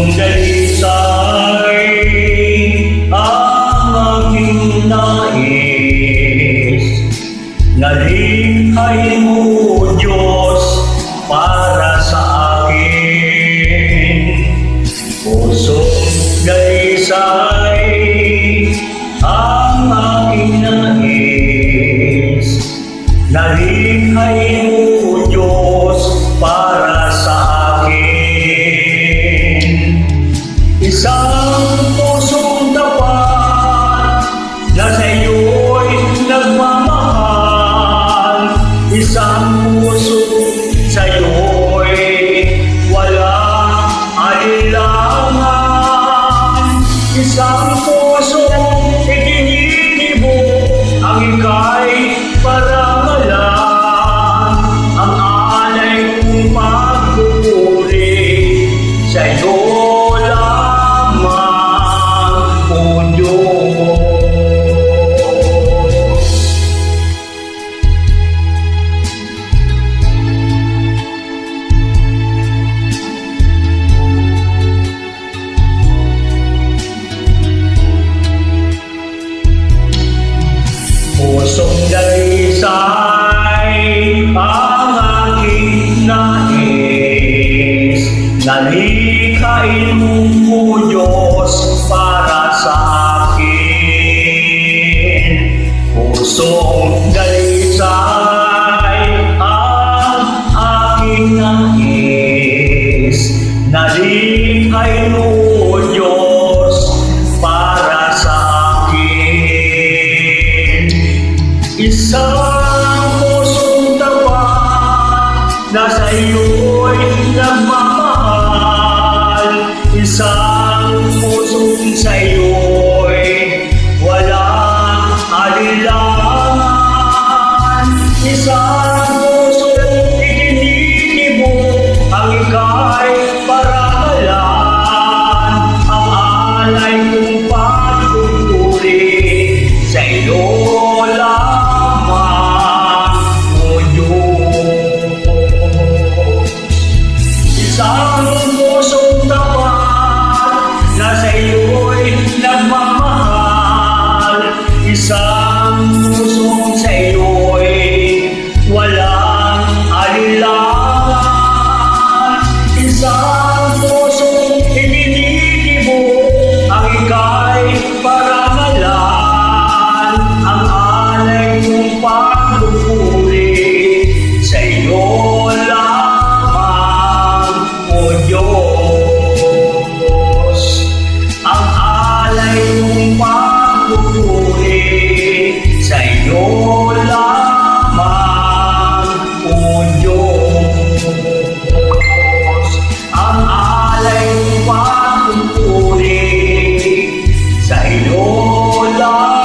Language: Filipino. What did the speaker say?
Pusong dalisay ang aking nais, nalikhay mo Diyos para sa akin. Pusong dalisay ang aking nais, nalikhay mo Diyos para sa akin. Isang pusong tapat na sa iyo'y nagmamahal, isang puso sa iyo'y walang alinlangan, isang pusong itinitibok ang ika'y parangalan, ang alay kong pagpupuri sa iyo lamang, O Diyos. Pusong dalisay ang aking nais, nalikhain mo o Diyos para sa akin. Pusong dalisay ang aking nais, nalikhain mo o Diyos para sa akin. Isang pusong tapat na sa iyo'y nagmamahal, isang pusong sa iyo'y walang alinlangan, isang pusong itinitibok ang ika'y parangalan, ang alay kong pagpupuri sa iyo lamang, O Diyos. Isang pusong tapat na sa iyo'y nagmamahal, isang pusong sa iyo'y walang alinlangan, isang pusong itinitibok ang ika'y parangalan, ang alay kong pagpupuri sa iyo lamang, O Diyos. Ang alay kong pagpupuri sa iyo lamang, O Diyos. Ang alay kong pagpupuri sa iyo lamang.